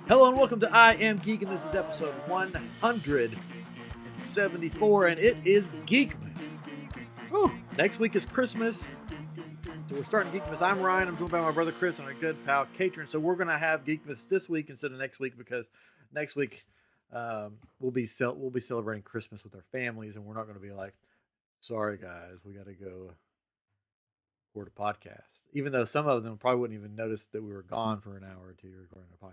Hello and welcome to I Am Geek, and this is episode 174, and it is GEEKMAS. Woo. Next week is Christmas, so we're starting GEEKMAS. I'm Ryan. I'm joined by my brother Chris and our good pal Katrin. So we're going to have GEEKMAS this week instead of next week because next week we'll be celebrating Christmas with our families, and we're not going to be like, sorry guys, we got to go record a podcast. Even though some of them probably wouldn't even notice that we were gone for an hour or two recording a podcast.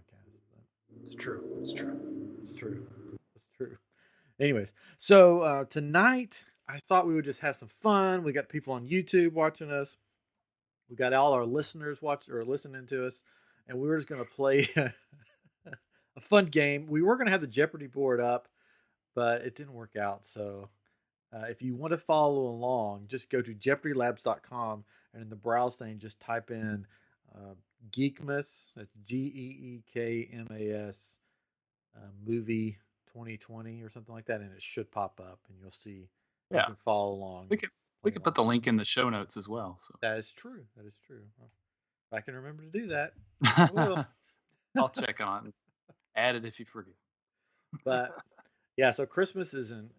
It's true. It's true. It's true. It's true. Anyways, so tonight I thought we would just have some fun. We got people on YouTube watching us. We got all our listeners listening to us, and we were just going to play a fun game. We were going to have the Jeopardy board up, but it didn't work out. So if you want to follow along, just go to jeopardylabs.com, and in the browse thing, just type in GEEKMAS. That's GEEKMAS movie 2020 or something like that, and it should pop up, and you'll see. You can follow along. We could put the link in the show notes as well. So that is true. That is true. If I can remember to do that, I will. I'll check on it. Add it if you forget. But yeah, so Christmas is in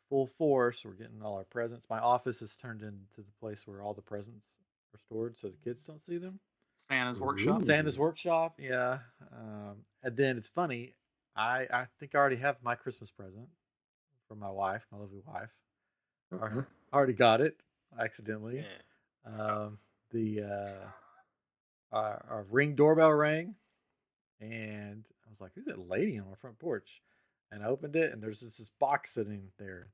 full force. We're getting all our presents. My office has turned into the place where all the presents are stored, so the kids don't see them. Santa's workshop. Santa's workshop, yeah. And then it's funny. I think I already have my Christmas present from my wife, my lovely wife. Mm-hmm. I already got it accidentally. Yeah. Our Ring doorbell rang, and I was like, "Who's that lady on my front porch?" And I opened it, and there's this box sitting there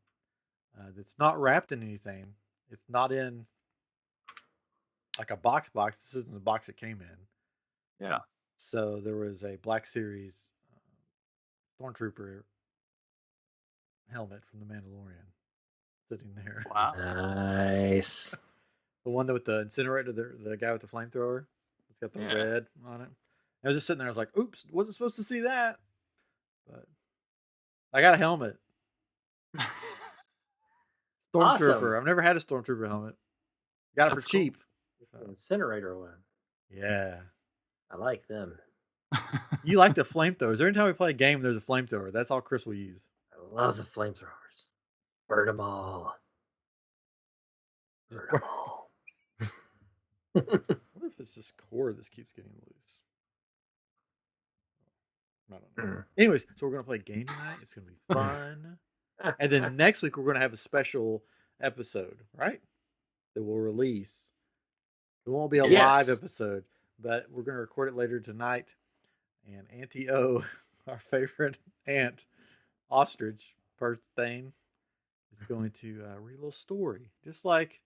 that's not wrapped in anything. It's not in like a box. This isn't the box it came in. Yeah. So there was a Black Series Stormtrooper helmet from The Mandalorian sitting there. Wow. Nice. The one with the incinerator, the guy with the flamethrower. It's got the red on it. I was just sitting there. I was like, oops, wasn't supposed to see that. But I got a helmet. Stormtrooper. Awesome. I've never had a Stormtrooper helmet. Got it for cheap. The incinerator one. Yeah. I like them. You like the flamethrowers. Every time we play a game, there's a flamethrower. That's all Chris will use. I love the flamethrowers. Burn them all. Burn them all. I wonder if it's this cord that keeps getting loose. I don't know. Anyways, so we're going to play a game tonight. It's going to be fun. And then next week, we're going to have a special episode, right? That we'll release. It won't be a live episode, but we're going to record it later tonight. And Auntie O, our favorite aunt, ostrich thing, is going to read a little story. Just like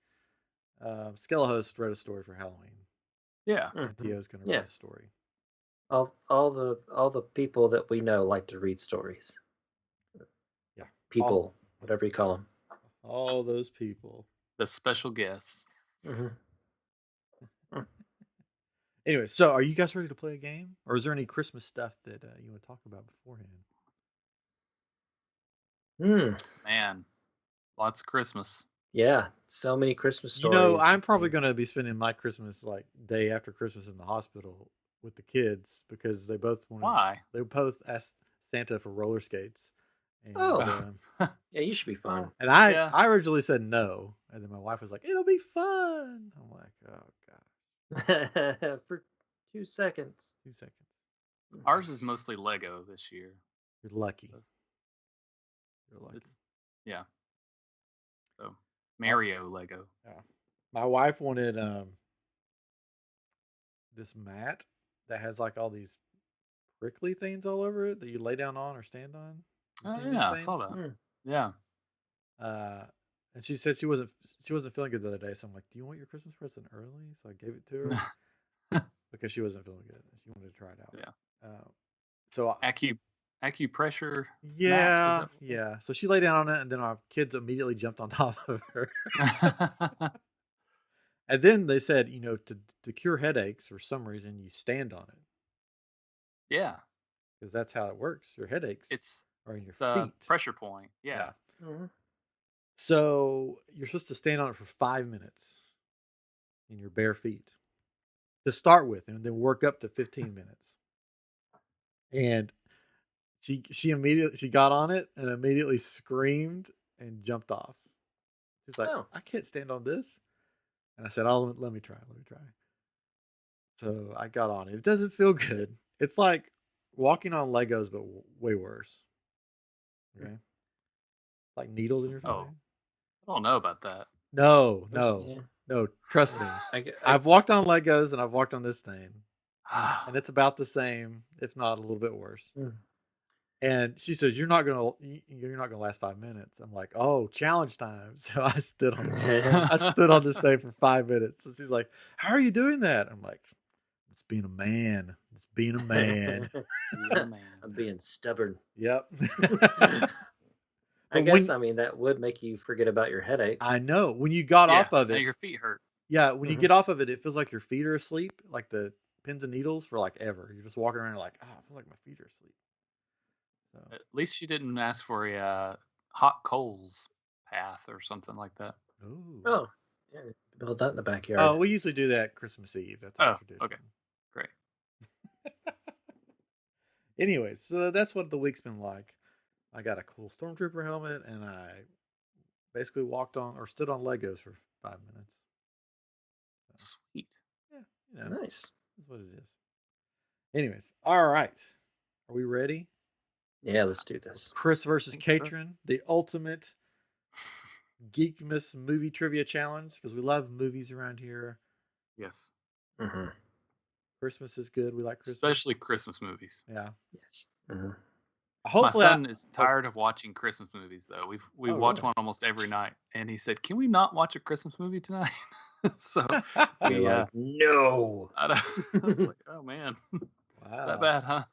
Skelehost read a story for Halloween. Yeah. Auntie O is going to read a story. All the people that we know like to read stories. Yeah. People, whatever you call them. All those people. The special guests. Mm-hmm. Anyway, so are you guys ready to play a game? Or is there any Christmas stuff that you want to talk about beforehand? Man, lots of Christmas. Yeah, so many Christmas stories. You know, I'm probably going to be spending my Christmas like day after Christmas in the hospital with the kids because they both wanted. Why? They both asked Santa for roller skates. And, yeah, you should be fun. And I originally said no, and then my wife was like, "It'll be fun." I'm like, "Oh god." For 2 seconds. 2 seconds. Ours is mostly Lego this year. You're lucky. You're lucky. Yeah. So Mario Lego. Yeah. My wife wanted this mat that has like all these prickly things all over it that you lay down on or stand on. Oh yeah, I saw that. Yeah. And she said she wasn't feeling good the other day, so I'm like, "Do you want your Christmas present early?" So I gave it to her because she wasn't feeling good. She wanted to try it out. Yeah. So acupressure. Yeah, yeah. So she lay down on it, and then our kids immediately jumped on top of her. And then they said, to cure headaches, for some reason, you stand on it. Yeah. Because that's how it works. Your headaches are in your feet. Pressure point. Yeah. Mm-hmm. So you're supposed to stand on it for 5 minutes in your bare feet to start with, and then work up to 15 minutes. and she immediately got on it and immediately screamed and jumped off. She's like, I can't stand on this. And I said, oh, let me try. So I got on it. It doesn't feel good. It's like walking on Legos, but way worse. Okay. Like needles in your foot. Oh, I don't know about that. No. Trust me. I've walked on Legos and I've walked on this thing. And it's about the same, if not a little bit worse. And she says, "You're not gonna last 5 minutes." I'm like, "Oh, challenge time!" So I stood on this thing for 5 minutes. So she's like, "How are you doing that?" I'm like, "It's being a man. It's being a man." I'm being stubborn. Yep. I guess that would make you forget about your headache. I know. When you got off of it, your feet hurt. Yeah, when you get off of it, it feels like your feet are asleep, like the pins and needles for like ever. You're just walking around, and you're like, "Oh, I feel like my feet are asleep." So. At least she didn't ask for a hot coals path or something like that. Ooh. Oh, yeah, build that in the backyard. Oh, we usually do that Christmas Eve. That's our tradition. Okay, great. Anyways, so that's what the week's been like. I got a cool Stormtrooper helmet, and I basically walked on or stood on Legos for 5 minutes. So, sweet. Yeah, nice. That's what it is. Anyways, all right. Are we ready? Yeah, let's do this. Chris versus Katrin, the ultimate GEEKMAS movie trivia challenge, because we love movies around here. Yes. Mm-hmm. Christmas is good. We like Christmas. Especially Christmas movies. Yeah. Yes. Mm-hmm. Hopefully my son is tired of watching Christmas movies, though. We watch one almost every night, and he said, "Can we not watch a Christmas movie tonight?" So we no. I was like, "Oh man, wow, that bad, huh?"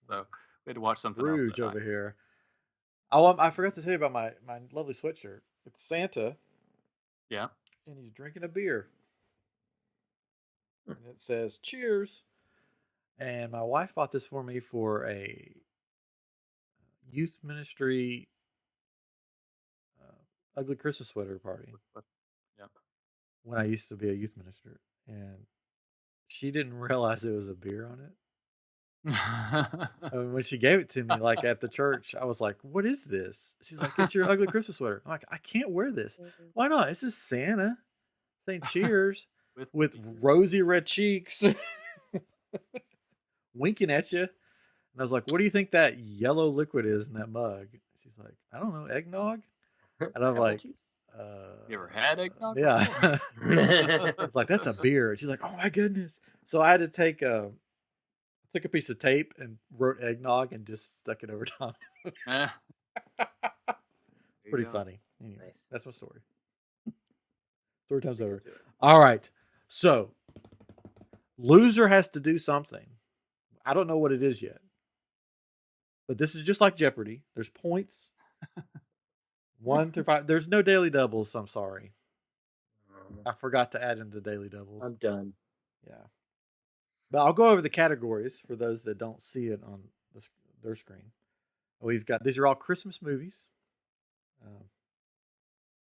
So we had to watch something Rouge else over here. Oh, I forgot to tell you about my lovely sweatshirt. It's Santa. Yeah. And he's drinking a beer. And it says "Cheers." And my wife bought this for me for a youth ministry ugly Christmas sweater party. Yeah. When I used to be a youth minister, and she didn't realize it was a beer on it. When she gave it to me, like at the church, I was like, "What is this?" She's like, "It's your ugly Christmas sweater." I'm like, "I can't wear this." Why not? It's just Santa saying "Cheers" with rosy red cheeks, winking at you. And I was like, "What do you think that yellow liquid is in that mug?" She's like, "I don't know, eggnog." And I'm like, "You ever had eggnog?" Yeah. It's like, "That's a beer." She's like, "Oh my goodness!" So I had to took a piece of tape and wrote eggnog and just stuck it over top. Pretty funny. Anyway, nice. That's my story. Story time's over. All right. So, loser has to do something. I don't know what it is yet. But this is just like Jeopardy. There's points. 1 through 5. There's no daily doubles. So I'm sorry. I forgot to add in the daily doubles. I'm done. Yeah. But I'll go over the categories for those that don't see it on their screen. We've got, these are all Christmas movies.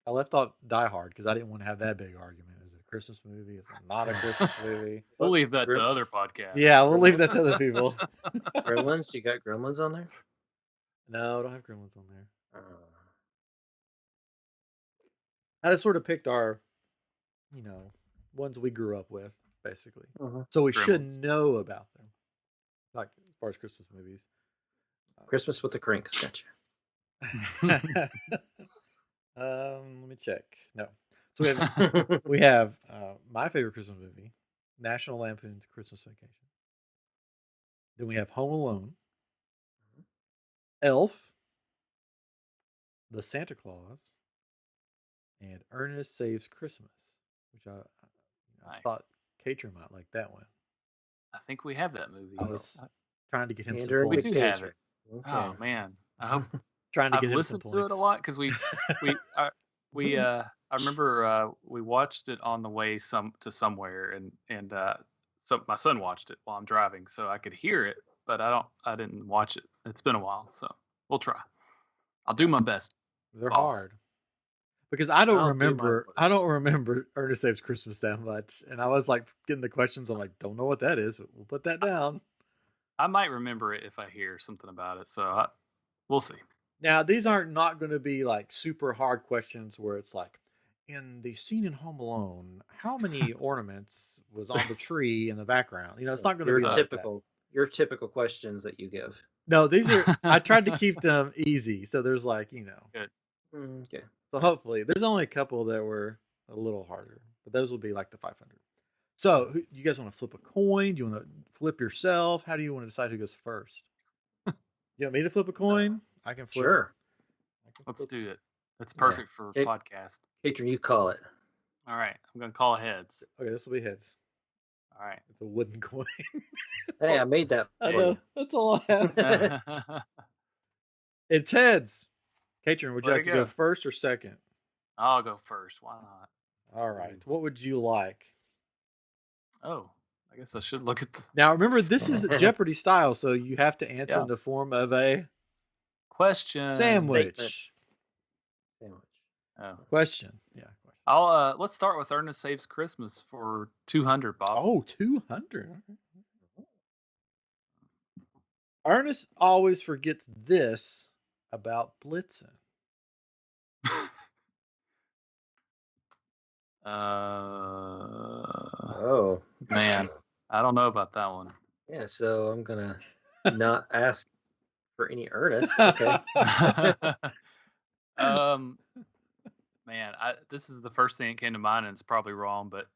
I left out Die Hard because I didn't want to have that big argument. Is it a Christmas movie? Is it not a Christmas movie? We'll leave that to other podcasts. Yeah, we'll leave that to other people. Gremlins? You got Gremlins on there? No, I don't have Gremlins on there. I just sort of picked our, ones we grew up with, basically. So we should know about them. Like, as far as Christmas movies. Christmas with the Cranks, gotcha. Let me check. No. So we have my favorite Christmas movie, National Lampoon's Christmas Vacation. Then we have Home Alone, Elf, The Santa Claus, and Ernest Saves Christmas, which I thought Katrin might like that one. I think we have that movie. I was trying to get him some points. We do have it. Okay. Oh man, I hope trying to get I've him some listened to it a lot because I remember we watched it on the way to somewhere, and so my son watched it while I'm driving, so I could hear it, but I didn't watch it. It's been a while, so we'll try. I'll do my best. They're hard because I don't remember Ernest Saves Christmas that much, and I was like getting the questions. I'm like, don't know what that is, but we'll put that down. I might remember it if I hear something about it. So we'll see. Now, these aren't not going to be like super hard questions where it's like, in the scene in Home Alone, how many ornaments was on the tree in the background? It's not going to Your be like typical, your typical questions that you give. No, these are. I tried to keep them easy, so there's like Good. Okay. So hopefully, there's only a couple that were a little harder, but those will be like the 500. So, you guys want to flip a coin? Do you want to flip yourself? How do you want to decide who goes first? You want me to flip a coin? I can flip. Sure. Let's do it. That's perfect for Okay. podcast. Patron, you call it. All right. I'm going to call heads. Okay, this will be heads. All right. It's a wooden coin. Hey, I made that. I know. That's all I have. It's heads. Katrin, would you like to go first or second? I'll go first. Why not? All right. What would you like? Oh, I guess I should look at the. Now, remember, this is Jeopardy style, so you have to answer in the form of a question. Sandwich. Oh. Question. Yeah. I'll let's start with Ernest Saves Christmas for 200, Bob. Oh, 200. Ernest always forgets this about Blitzen. Oh man, I don't know about that one. Yeah, so I'm gonna not ask for any Ernest. Okay. Man, this is the first thing that came to mind, and it's probably wrong, but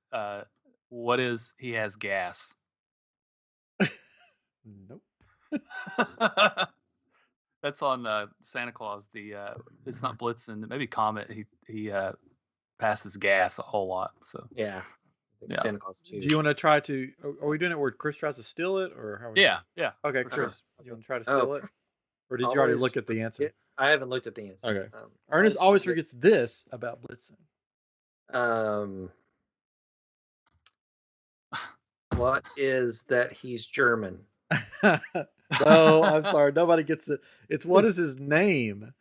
what is he has gas? Nope. That's on Santa Claus. It's not Blitzen, maybe Comet. He passes gas a whole lot. So yeah. Santa Claus too. Do you want to try to? Are we doing it where Chris tries to steal it, or how? Yeah. Okay, Chris, you want to try to steal it, or did you already look at the answer? I haven't looked at the answer. Okay. Ernest always forgets this about Blitzen. What is that? He's German. No, I'm sorry. Nobody gets it. It's what is his name?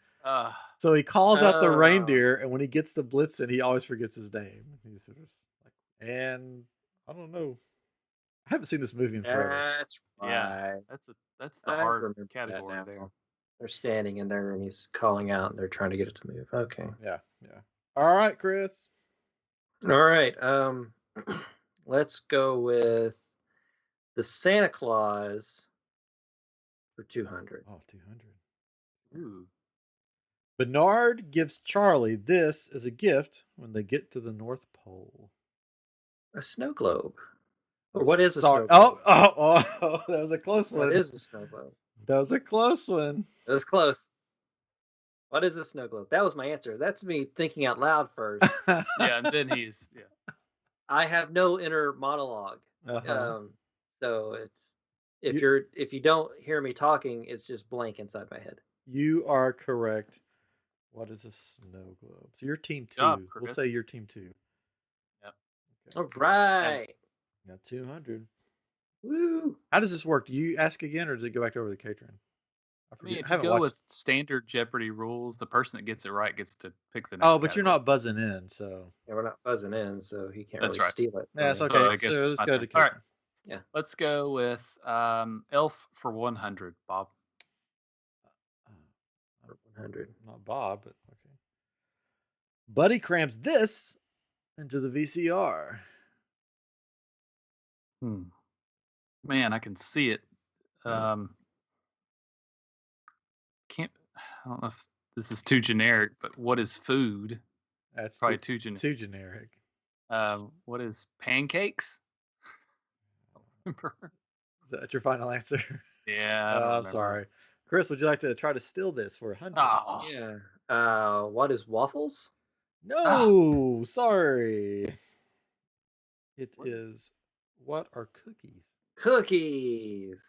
So he calls out the reindeer, and when he gets the Blitzen, he always forgets his name. He's like, and I don't know. I haven't seen this movie in forever. That's right. Yeah, that's the hard category there. They're standing in there, and he's calling out, and they're trying to get it to move. Okay. Yeah. All right, Chris. All right. Let's go with the Santa Claus for 200. Oh, 200. Ooh. Bernard gives Charlie this as a gift when they get to the North Pole. A snow globe. Or what is a snow globe? Oh, that was a close one. What is a snow globe? That was a close one. It was close. What is a snow globe? That was my answer. That's me thinking out loud first. Yeah, and then he's I have no inner monologue. So it's if you don't hear me talking, it's just blank inside my head. You are correct. What is a snow globe? So you're team 2. Job, we'll say you're team 2. Yep. Okay. All right. Got 200. Woo. How does this work? Do you ask again, or does it go back over to Katrin? I mean, if you go with standard Jeopardy rules, the person that gets it right gets to pick the next. Oh, but you're not buzzing in, so. Yeah, we're not buzzing in, so he can't really steal it. Yeah, that's okay. So let's go to Katrin. All right. Yeah. Let's go with Elf for 100, Bob. For 100. Not Bob, but okay. Buddy crams this into the VCR. Man, I can see it. I don't know if this is too generic, but what is food? That's probably too generic. Too generic. What is pancakes? Is that your final answer? Yeah. I'm sorry. Chris, would you like to try to steal this for 100? Oh. Yeah. What is waffles? No, sorry. It is, what are cookies? Cookies.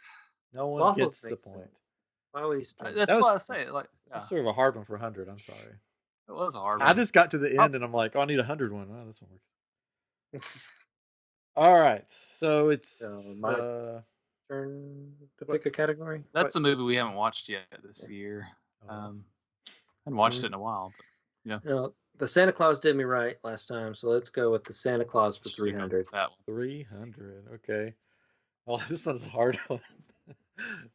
No one waffles gets the point. Why would he That's what I say. That's sort of a hard one for 100. I'm sorry. It was a hard one. I just got to the end and I'm like, I need 100 one. Oh, this one works. All right. So it's my turn to pick a category. That's a movie we haven't watched yet this year. I haven't watched it in a while. But, the Santa Claus did me right last time, so let's go with the Santa Claus for 300. That one. 300. Okay. Well, this one's a hard one.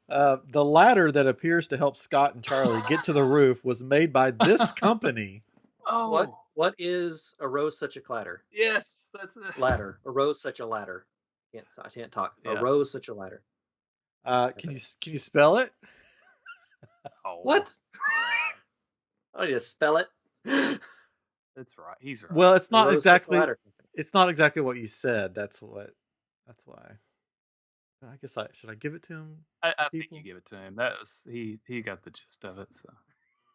The ladder that appears to help Scott and Charlie get to the roof was made by this company. Oh, What is a rose such a clatter? yes, that's it. Ladder. A rose such a ladder. I can't talk. A Yeah. rose such a ladder. Can you spell it? Oh, What? Oh, you spell it. that's right. He's right. Well, it's not Rose such a exactly. ladder. It's not exactly what you said. That's why. I guess should I give it to him? I think people? you give it to him. That was he got the gist of it. So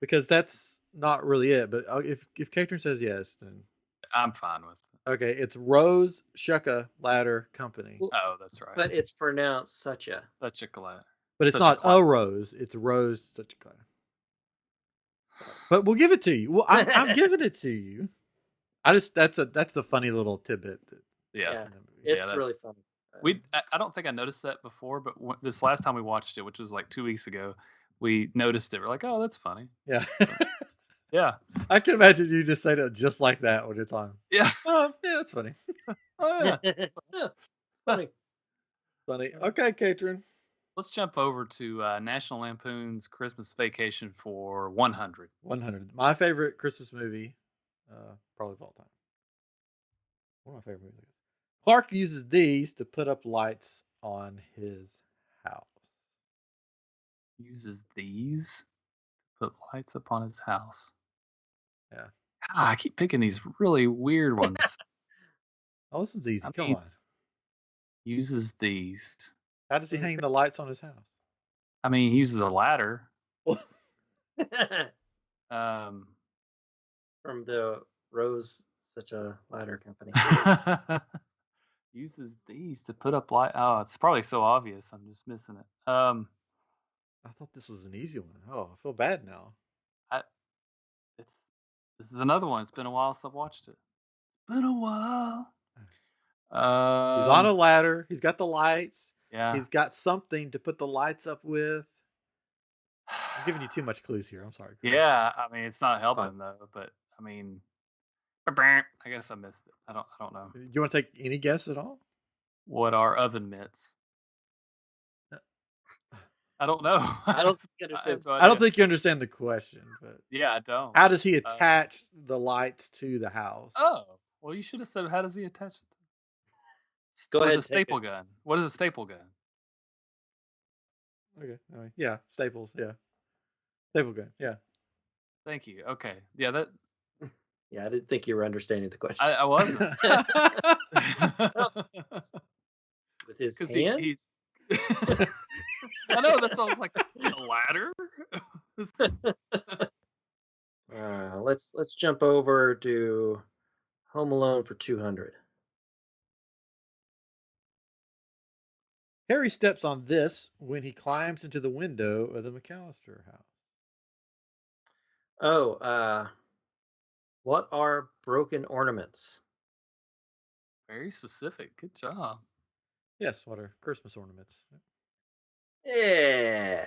Because that's not really it. But if Catron says yes, then I'm fine with it. okay. It's Rose Shucka Ladder Company. Oh, that's right. But it's pronounced such a. Such a clatter. But it's not a rose. It's Rose such a clatter. But we'll give it to you. Well, I'm giving it to you. That's a funny little tidbit. Yeah. It's really funny. I don't think I noticed that before, but this last time we watched it, which was like 2 weeks ago, we noticed it. We're like, oh, that's funny. Yeah. Yeah. I can imagine you just saying it just like that when it's on. Yeah. Oh, yeah, that's funny. Oh, yeah. Funny. Funny. Okay, Catron. Let's jump over to National Lampoon's Christmas Vacation for 100. 100. My favorite Christmas movie, probably of all time. One of my favorite movies. Clark uses these to put up lights on his house. Uses these to put lights up on his house. Yeah. God, I keep picking these really weird ones. Oh, this one's easy. Come on. Uses these. How does he hang the lights on his house? I mean, he uses a ladder. From the Rose Such a Ladder Company. Uses these to put up light. Oh, it's probably so obvious. I'm just missing it. I thought this was an easy one. Oh, I feel bad now. This is another one. It's been a while since I've watched it. It's been a while. He's on a ladder. He's got the lights. Yeah. He's got something to put the lights up with. I'm giving you too much clues here. I'm sorry, Chris. Yeah, I mean it's not helping though. But I mean, I guess I missed it. I don't know. You want to take any guess at all? What are oven mitts? I don't know. I don't think you understand. I don't think you understand the question. But yeah, I don't. How does he attach the lights to the house? Oh, well, you should have said how does he attach it? Go ahead. A staple gun. What is a staple gun? Okay. All right. Yeah, staples. Yeah, staple gun. Yeah. Thank you. Okay. Yeah, that. Yeah, I didn't think you were understanding the question. I wasn't. With his hand? He's. I know that sounds like a ladder. Let's jump over to Home Alone for 200. Harry steps on this when he climbs into the window of the McAllister house. Oh, what are broken ornaments? Very specific. Good job. Yes, what are Christmas ornaments? Yeah.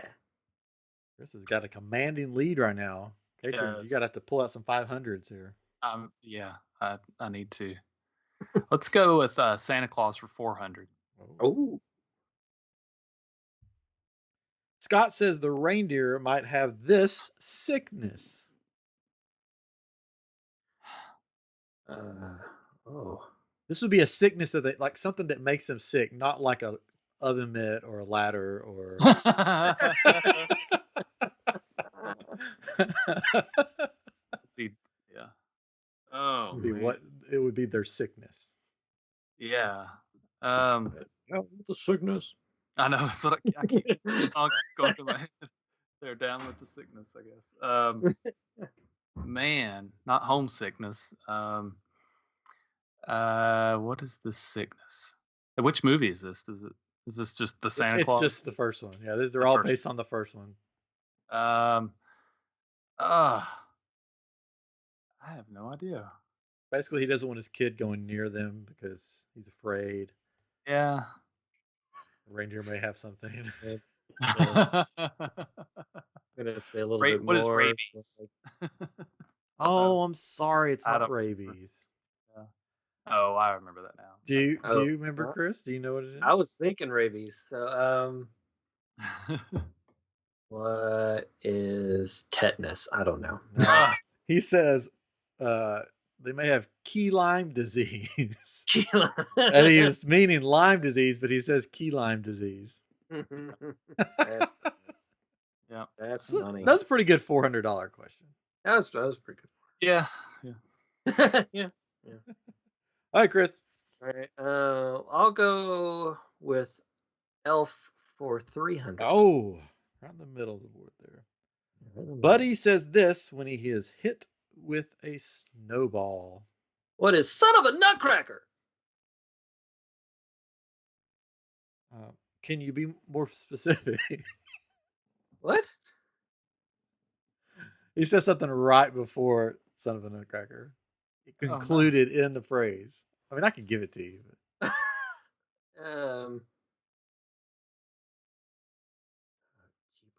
Chris has got a commanding lead right now. Catron, you got to have to pull out some 500s here. Yeah, I need to. Let's go with Santa Claus for 400. Oh. Scott says the reindeer might have this sickness. This would be a sickness that like something that makes them sick, not like a oven mitt or a ladder or. Yeah. Oh. It would be their sickness. Yeah. The sickness. I know that's what I keep going through my head. They're down with the sickness, I guess. Man, not homesickness. What is this sickness? Which movie is this? Is this just the Santa Claus? It's just the first one. Yeah, they're all based on the first one. I have no idea. Basically, he doesn't want his kid going near them because he's afraid. Yeah. The reindeer may have something. I'm gonna say a little bit more. What is rabies? Oh, I'm sorry. It's not rabies. Yeah. Oh, I remember that now. Do you remember, Chris? Do you know what it is? I was thinking rabies. So, What is tetanus? I don't know. No. He says they may have key lime disease. And he is meaning Lyme disease, but he says key lime disease. Yeah, that's funny. That's a pretty good $400 question. That was pretty good. Yeah. Yeah. All right, Chris. All right. I'll go with Elf for 300. Oh, right in the middle of the board there. Buddy says this when he is hit with a snowball. What is son of a nutcracker? Can you be more specific? What? He says something right before son of a nutcracker. Included in the phrase. I mean, I can give it to you. But...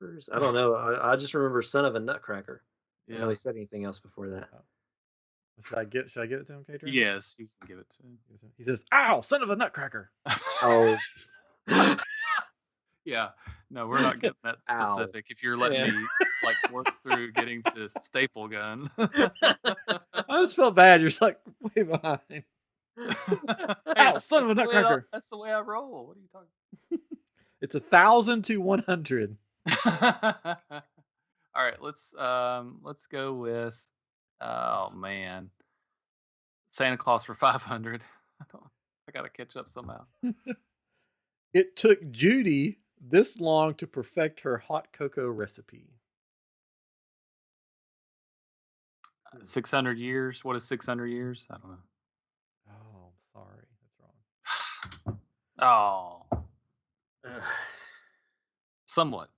Jeepers. I don't know. I just remember son of a nutcracker. Yeah. I don't know he said anything else before that. Should I give it to him, Katrin? Yes, you can give it to him. He says, "Ow, son of a nutcracker." Oh. Yeah. No, we're not getting that specific. If you're letting me like work through getting to staple gun. I just felt bad. You're just like way behind. Hey, Ow, son of a nutcracker. That's the way I roll. What are you talking about? It's 1,000 to 100. All right, let's go with oh man, Santa Claus for 500. I gotta catch up somehow. It took Judy this long to perfect her hot cocoa recipe. 600 years. What is 600 years? I don't know. Oh, sorry, that's wrong. Oh, somewhat.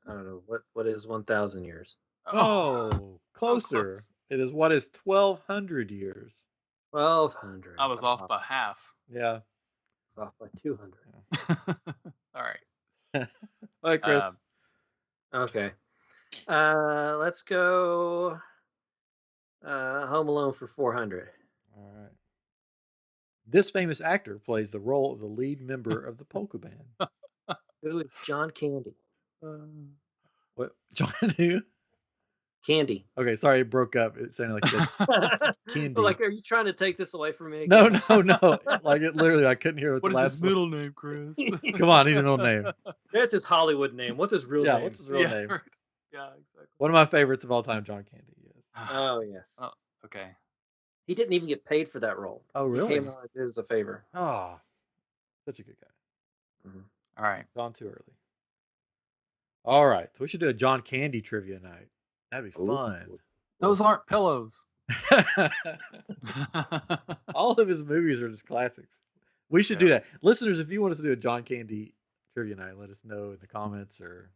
I don't know. What is 1,000 years? Oh, closer. Close. It is what is 1,200 years. 1,200. I was off by half. Yeah. Off by 200. All right. All right, Chris. Okay. Let's go Home Alone for 400. All right. This famous actor plays the role of the lead member of the polka band. Who is John Candy? What? John who? Candy. Okay, sorry, it broke up. It sounded like Candy. Like, are you trying to take this away from me again? No. Like it literally, I couldn't hear what the last his middle name, Chris? Come on, I need a middle name. That's his Hollywood name. What's his real name? What's his real name? Yeah, exactly. One of my favorites of all time, John Candy. Yes. Oh, yes. Oh, okay. He didn't even get paid for that role. Oh, really? He came on and did as a favor. Oh, such a good guy. Mm-hmm. All right. Gone too early. All right. So we should do a John Candy trivia night. That'd be fun. Those aren't pillows. All of his movies are just classics. We should do that. Listeners, if you want us to do a John Candy trivia night, let us know in the comments or,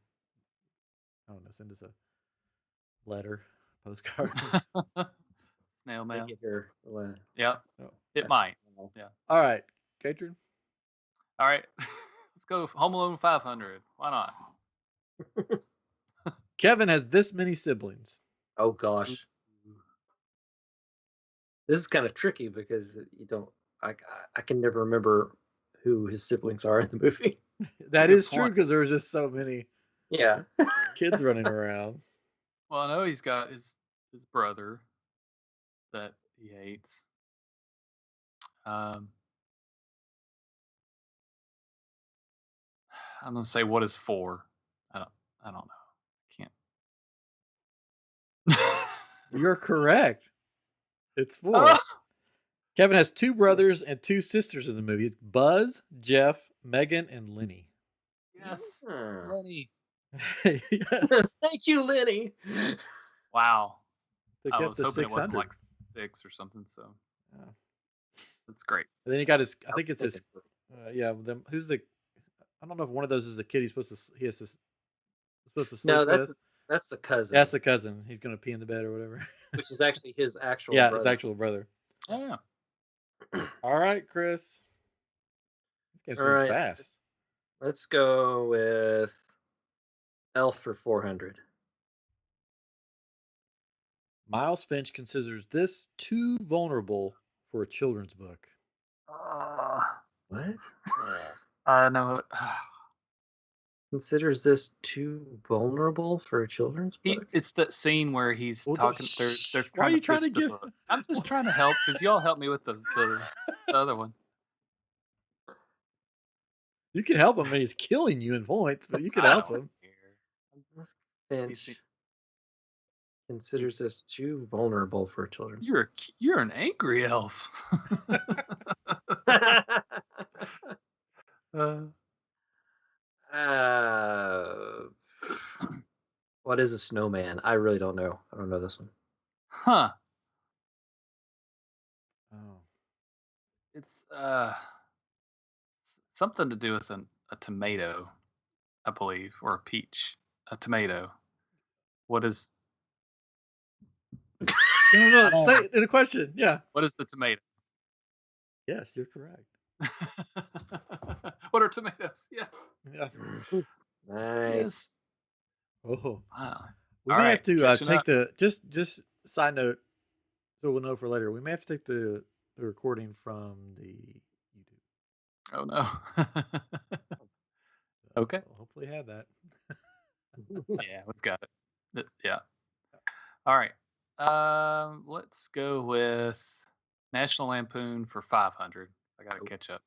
I don't know, send us a letter, postcard. Snail mail. Yeah. It might. Yeah. All right. Katrin? All right. Let's go Home Alone 500. Why not? Kevin has this many siblings. Oh, gosh. This is kind of tricky because you don't. I can never remember who his siblings are in the movie. That is true because there was just so many kids running around. Well, I know he's got his brother that he hates. I'm gonna say what is 4? I don't know. I can't. You're correct. It's 4. Kevin has 2 brothers and 2 sisters in the movie. It's Buzz, Jeff, Megan, and Lenny. Yes, Lenny. Yes. Thank you, Lenny. Wow. They I kept was the hoping it 600. wasn't like 6 or something. So that's great. And then he got his. I think it's his. Who's the? I don't know if one of those is the kid he's supposed to. He has to. Supposed to sleep with. That's the cousin. That's the cousin. He's gonna pee in the bed or whatever. Which is actually his actual. brother. His actual brother. Oh, yeah. All right, Chris. This game's moving fast. Let's go with Elf for 400. Miles Finch considers this too vulnerable for a children's book. What? I know. considers this too vulnerable for a children's book. It's that scene where he's Well, talking. They're why are trying to you trying to pitch the give? book. I'm just trying to help because y'all help me with the other one. You can help him. He's killing you in points, but you can I help don't him. care. Finch considers this too vulnerable for children. You're an angry elf. uh, what is a snowman? I really don't know. I don't know this one. Huh. Oh, It's something to do with a tomato, I believe, or a peach. A tomato. What is no. Say it in a question. Yeah. what is the tomato? Yes, you're correct. What are tomatoes? Yes. Yeah. Nice. Yes. Oh, Wow. we All may right, have to catching take up. the just side note, so we'll know for later. We may have to take the recording from the YouTube. Oh no. Okay. We'll hopefully have that. Yeah, we've got it. Yeah. All right. Let's go with National Lampoon for 500. I got to catch up.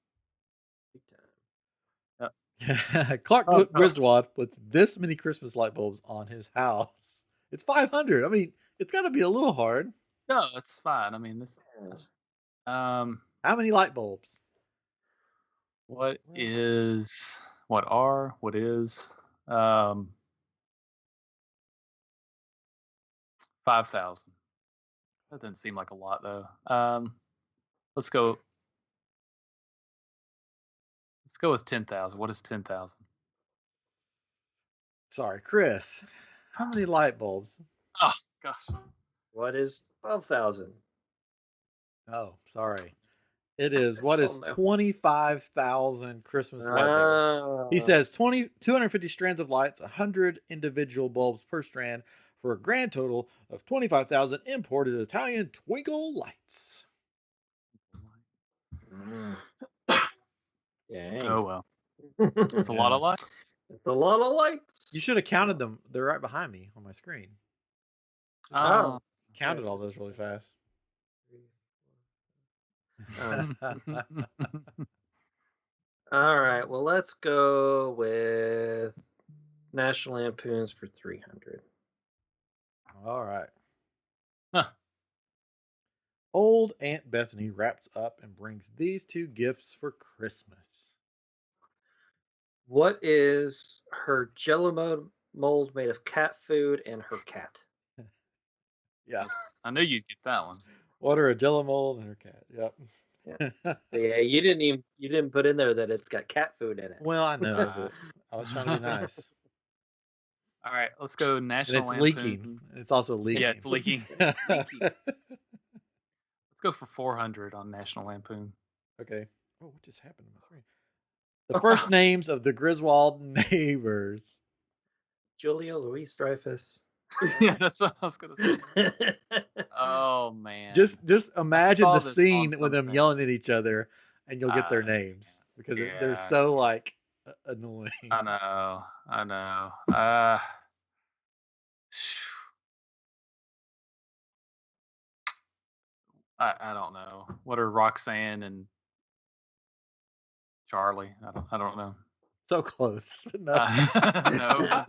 Yep. Clark Oh, gosh. Griswold with this many Christmas light bulbs on his house. It's 500. I mean, it's got to be a little hard. No, it's fine. I mean, this. How many light bulbs? What is 5,000? That doesn't seem like a lot though. Let's go. Let's go with 10,000. What is 10,000? Sorry, Chris. How many light bulbs? Oh gosh. What is 12,000? Oh, sorry. It is what is don't know. 25,000 Christmas light bulbs. He says 250 strands of lights, 100 individual bulbs per strand, for a grand total of 25,000 imported Italian twinkle lights. Dang. Oh well. It's a lot of lights. It's a lot of lights. You should have counted them. They're right behind me on my screen. Oh. Counted all those really fast. All right. Well, let's go with National Lampoons for 300. All right. Huh. Old Aunt Bethany wraps up and brings these two gifts for Christmas. What is her Jello mold made of cat food and her cat? Yeah. I knew you'd get that one. What are a Jello mold and her cat? Yep. Yeah, you didn't put in there that it's got cat food in it. Well, I know, but I was trying to be nice. All right, let's go National And it's Lampoon. leaking. It's also leaking. Yeah, it's leaking. It's leaking. Let's go for 400 on National Lampoon. Okay. Oh, what just happened to my screen? The first names of the Griswold neighbors. Julia Louis-Dreyfus. Yeah, that's what I was gonna say. Oh man. Just imagine the this on scene with them something. yelling at each other, and you'll get their names because they're yeah. so like annoying. I know. I don't know. What are Roxanne and Charlie? I don't know. So close. No. No.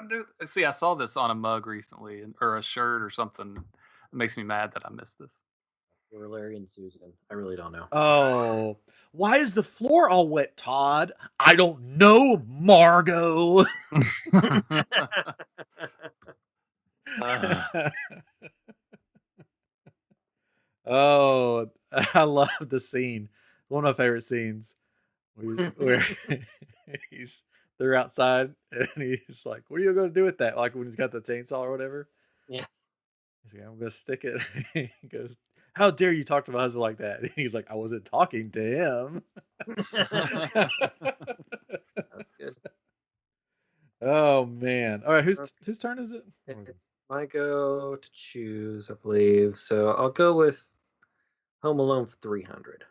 Dude, see, I saw this on a mug recently, or a shirt or something. It makes me mad that I missed this. Or Larry and Susan. I really don't know. Oh, why is the floor all wet, Todd? I don't know, Margot. Oh, I love the scene. One of my favorite scenes where they're outside and he's like, "What are you going to do with that?" Like when he's got the chainsaw or whatever. Yeah. He's like, "I'm going to stick it." He goes, "How dare you talk to my husband like that?" And he's like, "I wasn't talking to him." That's good. Oh man! All right, whose turn is it? It's my go to choose, I believe. So I'll go with Home Alone for 300.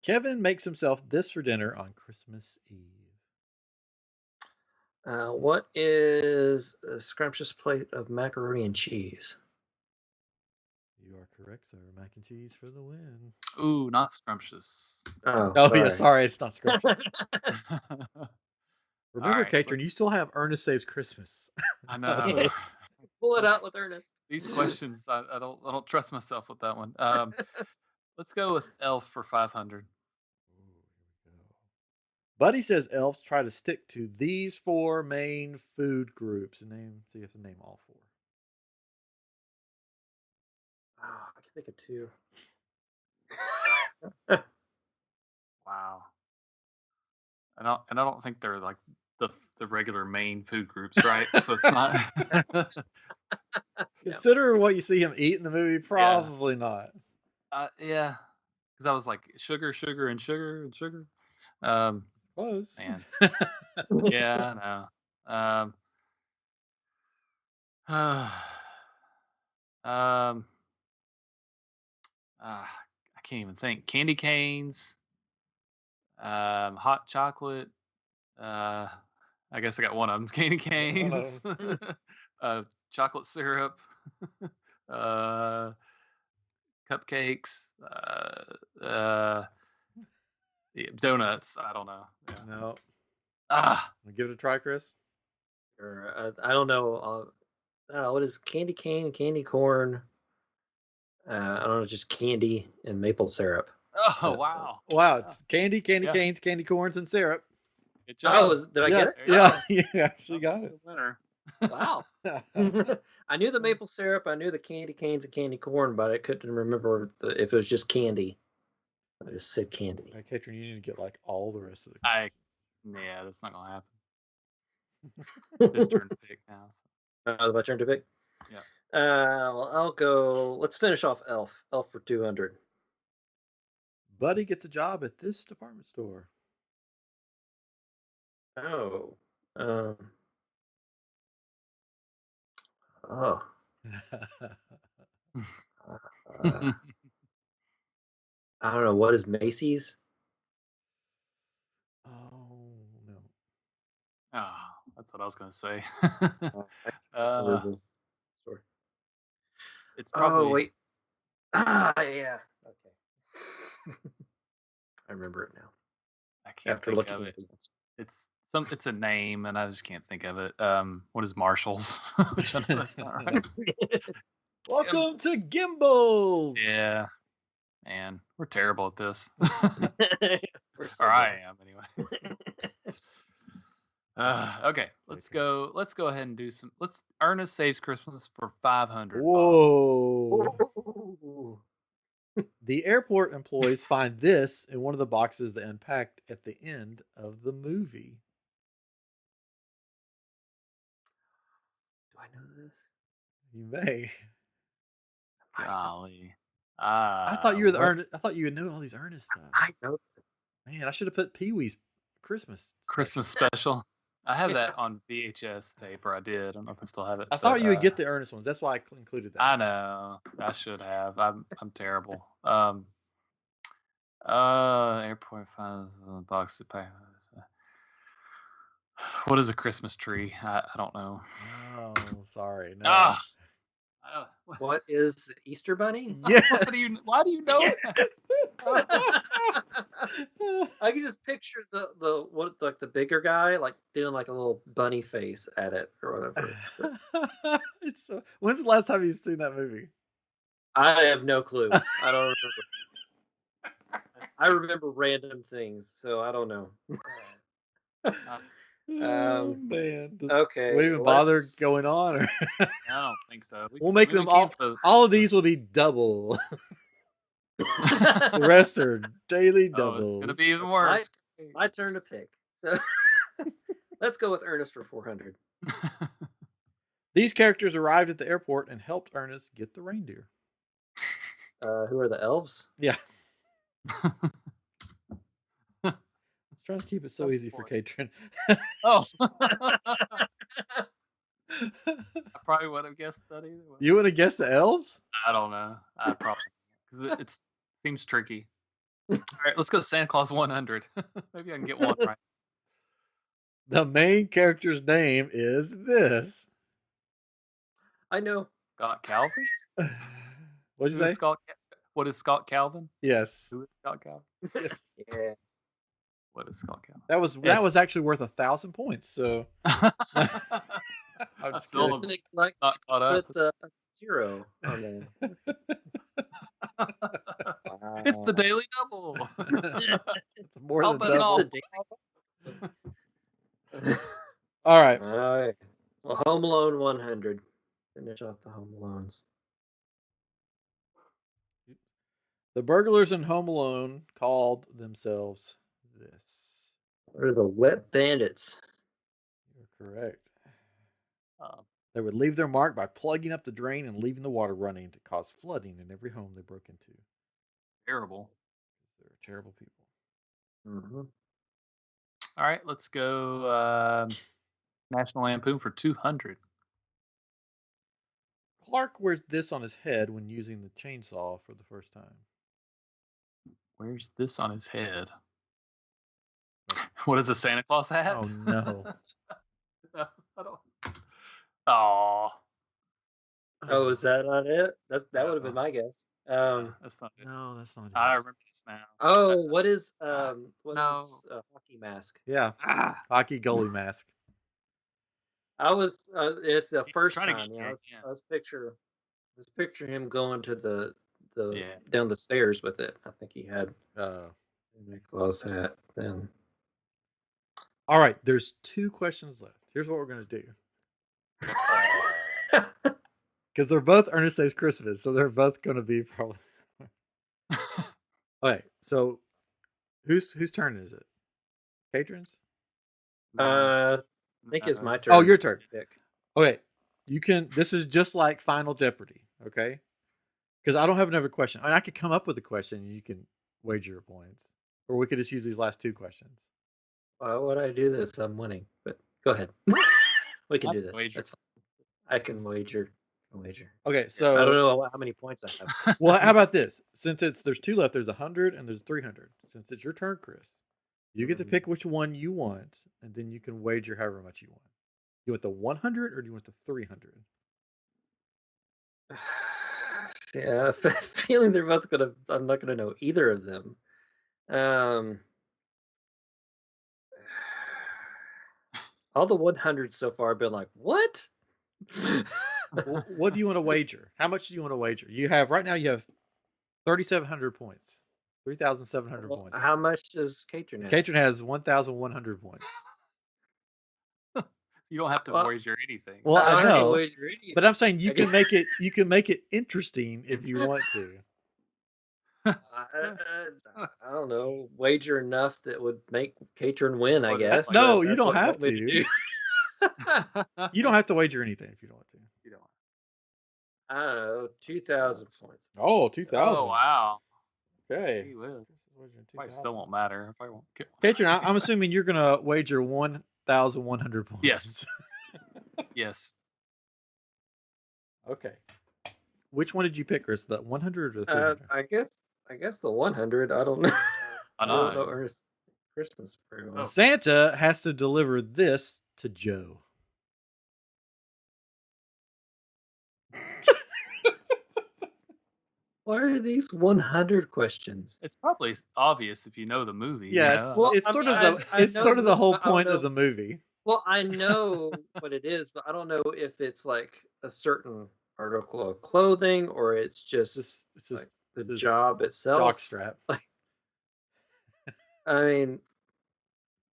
Kevin makes himself this for dinner on Christmas Eve. What is a scrumptious plate of macaroni and cheese? You are correct, sir. Mac and cheese for the win. Ooh, not scrumptious. Oh, Oh, sorry. yeah, sorry. It's not scrumptious. Remember, right, Katrin, you still have Ernest Saves Christmas. I know. Pull it out with Ernest. These questions, I don't trust myself with that one. Let's go with Elf for 500. Buddy says elves try to stick to these 4 main food groups. So you have to name all 4. Oh, I can think of 2. Wow. I don't think they're like the regular main food groups, right? So it's not. Considering what you see him eat in the movie, probably not. Yeah, because I was like sugar, and sugar. Close. Man. Yeah, I know. I can't even think. Candy canes, hot chocolate. I guess I got one of them. Candy canes, chocolate syrup, uh, cupcakes, yeah, donuts. I don't know. Yeah. No. Ah, Give it a try, Chris. Or I don't know. What is candy cane, candy corn? I don't know, just candy and maple syrup. oh wow. Wow, it's candy Yeah. canes, candy corns, and syrup. Good job. Oh, did I get it? Yeah, you actually got it. Winner. Wow. I knew the maple syrup, I knew the candy canes and candy corn, but I couldn't remember if it was just candy. I just said candy. Right, Katrin, you need to get like all the rest of the. Yeah, that's not gonna happen. It's his turn to pick now. My turn to pick? Yeah. Well, I'll go. Let's finish off Elf. Elf for 200. Buddy gets a job at this department store. Oh. I don't know. What is Macy's? Oh no. Oh, that's what I was gonna say. It's probably. Oh wait. Yeah. Okay. I remember it now. I can't After think looking of at it. It's a name, and I just can't think of it. What is Marshalls? Which I know that's not right. Welcome to Gimbals. Yeah, man, we're terrible at this. Or I am, anyway. Okay, let's go ahead and do some. Ernest Saves Christmas for 500. Whoa. The airport employees find this in one of the boxes they unpacked at the end of the movie. Do I know this? You may. Golly. I thought you were the Ernest. I thought you would know all these Ernest stuff. I know this. Man, I should have put Pee-wee's Christmas special. I have that on VHS tape, or I did. I don't know if I still have it. I thought you would get the Ernest ones. That's why I included that. I know. I should have. I'm terrible. Airport finds a box to pay. What is a Christmas tree? I don't know. Oh, sorry. No. What is Easter Bunny? Yeah. Why do you know that? I can just picture the bigger guy like doing like a little bunny face at it or whatever. When's the last time you've seen that movie? I have no clue. I don't remember. I remember random things, so I don't know. Oh man! Okay. Do we even bother going on? Or I don't think so. We'll make them all. All of these will be double. The rest are daily doubles. It's gonna be even worse. My turn to pick. So let's go with Ernest for 400. These characters arrived at the airport and helped Ernest get the reindeer. Who are the elves? Yeah. Trying to keep it so easy for Katrin. Oh. I probably would have guessed that either. You would have guessed the elves? I don't know. I probably because it seems tricky. All right, let's go Santa Claus 100. Maybe I can get one right. The main character's name is this. I know. Scott Calvin? What'd you Who is say? Scott? What is Scott Calvin? Yes. Who is Scott Calvin? Yes. Yeah. What is Scott Calvin? That was Yes. actually worth 1,000 points. So I'm I just still kidding. am Like not caught up. put the 0 on there. It's the Wow. Daily Double. It's more I'll than bet it double. All right. All right. Well, Home Alone 100. Finish off the Home Alones. The burglars in Home Alone called themselves this. Or the Wet Bandits. You're correct. Um, They would leave their mark by plugging up the drain and leaving the water running to cause flooding in every home they broke into. terrible. They're terrible people. Mm-hmm. All right, let's go National Lampoon for 200. Clark wears this on his head when using the chainsaw for the first time. Where's this on his head? What is a Santa Claus hat? Oh no. I don't. Oh. Oh, is that not it? That would have been my guess. That's not it. No, that's not it. I remember this now. Oh, what is No. hockey mask? Yeah, Ah, hockey goalie mask. I was it's the He was first trying to time. get Yeah, you, I was picturing him going to the Yeah. down the stairs with it. I think he had Uh, Santa Claus hat then. all right, there's 2 questions left. Here's what we're going to do. Because they're both Ernest Saves Christmas, so they're both going to be probably. Okay, so whose turn is it? Patrons? I think it's my turn. Oh, your turn. to pick. Okay, you can. This is just like Final Jeopardy, okay? Because I don't have another question. I could come up with a question, and you can wager your points, or we could just use these last 2 questions. Why would I do this? I'm winning, but go ahead. We can do this. Wager. That's fine. I can wager. Okay, I so don't know how many points I have. well, how about this? Since there's 2 left, there's 100 and there's 300. Since it's your turn, Chris, you get to pick which one you want, and then you can wager however much you want. You want the 100 or do you want the 300? Yeah, feeling they're both gonna. I'm not gonna know either of them. All the 100s so far have been like, what? What do you want to wager? How much do you want to wager? You have right now. You have 3,700 points, 3,700 points. How much does Katrin have? Katrin has 1,100 points. You don't have to wager anything. Well, I don't have to know, wager anything. but I'm saying you can make it. You can make it interesting if you want to. I don't know. Wager enough that would make Katrin win, I guess. No, That's you don't what have want me to. do. You don't have to wager anything if you don't want to. You don't. I don't know, 2,000 points. Oh, 2,000. Oh wow. Okay. He will. Probably still won't matter if I won't get one. Katrin, I'm assuming you're gonna wager 1,100 points. Yes. Yes. Okay. Which one did you pick, Chris? The 100 or the 300? I guess the 100. I don't know. I I don't know. know Ernest Christmas very well. Santa has to deliver this to Joe. Why are these 100 questions? It's probably obvious if you know the movie. Yes, You know? Well, it's I sort mean, of I it's know sort of the whole I don't point know. of the movie. Well, I know what it is, but I don't know if it's like a certain article of clothing or it's just It's just like the this job itself. jockstrap. I mean,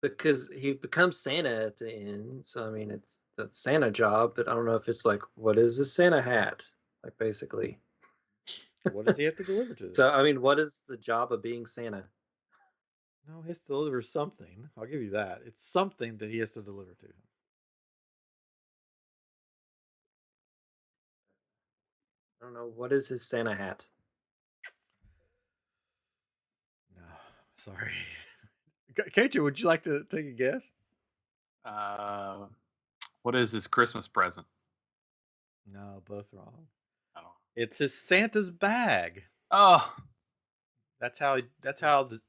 because he becomes Santa at the end, so I mean, it's the Santa job, but I don't know if it's like, what is a Santa hat? Like, basically. What does he have to deliver to? So, I mean, what is the job of being Santa? No, he has to deliver something. I'll give you that. It's something that he has to deliver to him. I don't know. What is his Santa hat? No, sorry. Katrin, would you like to take a guess? What is his Christmas present? No, both wrong. Oh. It's his Santa's bag. Oh. That's how the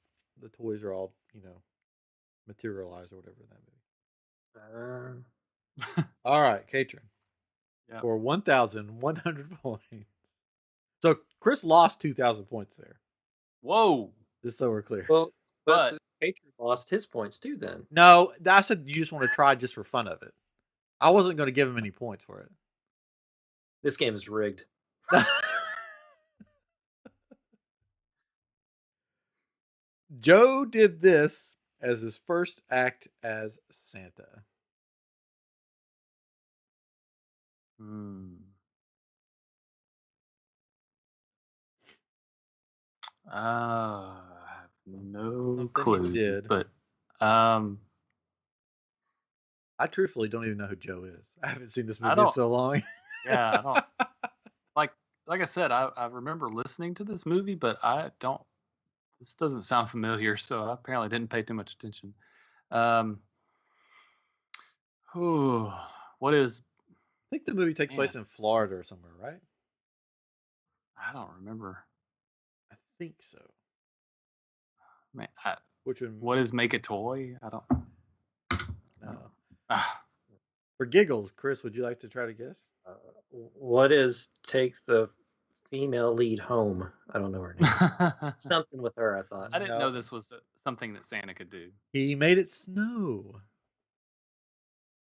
toys are all materialized or whatever that movie. All right, Katrin. Yeah. For 1,100 points. So Chris lost 2,000 points there. Whoa. Just so we're clear. Well, but But- the Patron lost his points too. Then No, I said you just want to try just for fun of it. I wasn't going to give him any points for it. this game is rigged. Joe did this as his first act as Santa. I have no Something he clue. did. But I truthfully don't even know who Joe is. I haven't seen this I movie in don't- so long. yeah, I don't like I said, I remember listening to this movie, but I don't. This doesn't sound familiar, so I apparently didn't pay too much attention. What is? I think the movie takes place in Florida or somewhere, right? I don't remember. I think so. Man, Which one? what is Make a Toy? I don't. No. Ah, For giggles, Chris, would you like to try to guess? What is take the female lead home? I don't know her name. Something with her, I thought. I didn't No. know this was something that Santa could do. He made it snow.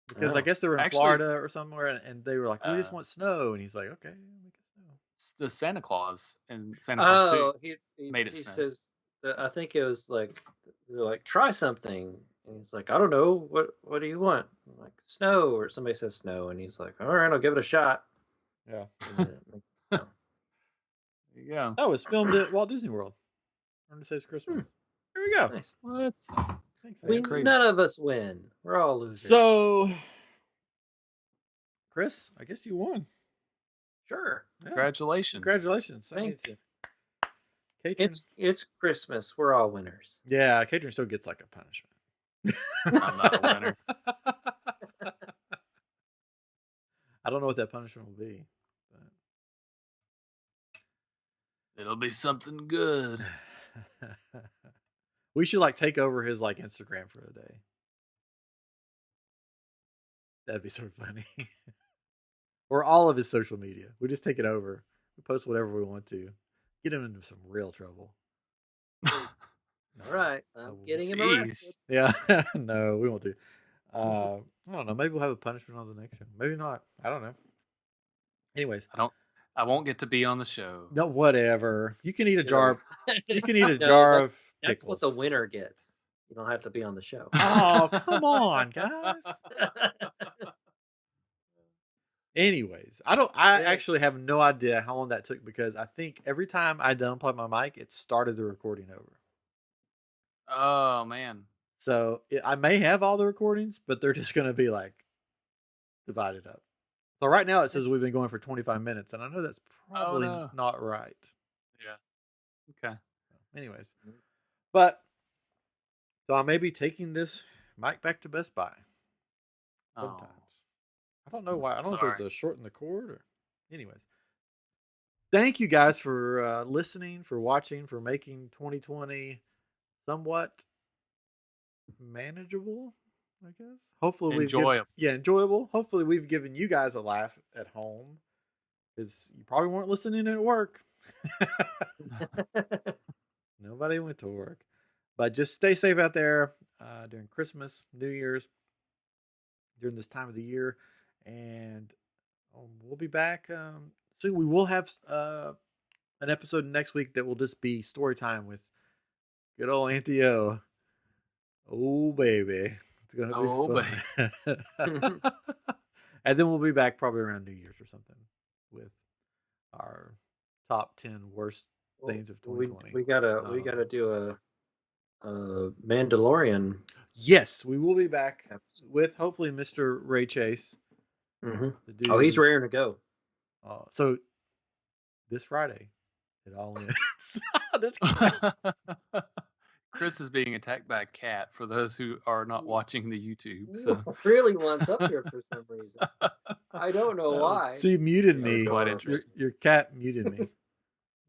Because I Oh. guess they were in Actually- Florida or somewhere, and they were like, "We just want snow," and he's like, "Okay, make it snow." It's the Santa Claus and Santa Claus Oh, 2. he made it he snow. says that I think it was like they're like try something, and he's like I don't know what do you want? I'm like snow, or somebody says snow, and he's like all right, I'll give it a shot. Yeah. And then it makes it snow. There you go. That was filmed at Walt Disney World. Learn to Saves Christmas. Here we go. Nice. What? Thanks, We, man. crazy. none of us win. We're all losers. So, Chris, I guess you won. sure, Yeah. Congratulations. Congratulations. Thanks. Katrin. It's Christmas. We're all winners. Yeah, Katrin still gets like a punishment. I'm not a winner. I don't know what that punishment will be. It'll be something good. But... we should like take over his like Instagram for a day. That'd be sort of funny. Or all of his social media. We just take it over. We post whatever we want to. Get him into some real trouble. All right, I'm Oh, getting him Jeez. arrested. Yeah. No, we won't do. I don't know. Maybe we'll have a punishment on the next show. Maybe not. I don't know. Anyways, I won't get to be on the show. no, whatever. You can eat a You jar. know, You can eat a No, jar of That's pickles. what the winner gets. You don't have to be on the show. Oh, come on, guys. Anyways, I Yeah. actually have no idea how long that took because I think every time I unplugged my mic, it started the recording over. Oh man. So I may have all the recordings, but they're just going to be like divided up. So right now it says we've been going for 25 minutes, and I know that's probably no. not right. Yeah. Okay. Anyways, but so I may be taking this mic back to Best Buy Oh. sometimes. I don't know why. I don't know if Sorry. it's a shorten the cord or. Anyways, thank you guys for listening, for watching, for making 2020 somewhat manageable. I guess. Hopefully Enjoyable. enjoyable. Hopefully we've given you guys a laugh at home because you probably weren't listening at work. Nobody went to work, but just stay safe out there during Christmas, New Year's, during this time of the year, and we'll be back soon. We will have an episode next week that will just be story time with good old Auntie O. Oh baby, it's gonna be fun. And then we'll be back probably around New Year's or something with our top 10 worst things of 2020. We gotta do a Mandalorian. Yes, we will be back episode. with hopefully Mr. Ray Chase. Mhm. to do- Oh, he's raring to go. So this Friday, it all ends. That's good. Chris is being attacked by a cat for those who are not watching the YouTube. He So really wants up here for some reason. I don't know why. So you muted That was me. quite Your, interesting. your cat muted me.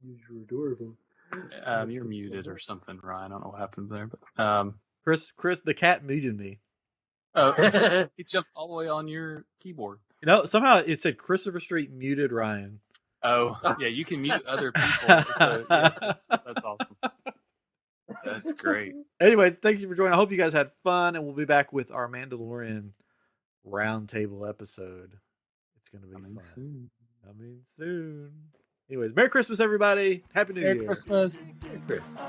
You're adorable. You're muted or something, Ryan. I don't know what happened there, but Chris, the cat muted me. oh, he jumped all the way on your keyboard. You know, somehow it said Christopher Street muted Ryan. Oh, yeah, you can mute other people. So yes, that's awesome. That's great. Anyways, thank you for joining. I hope you guys had fun, and we'll be back with our Mandalorian roundtable episode. It's gonna be fun. Soon. Coming soon. Anyways, Merry Christmas, everybody. Happy New Year. Merry Christmas. Merry Christmas.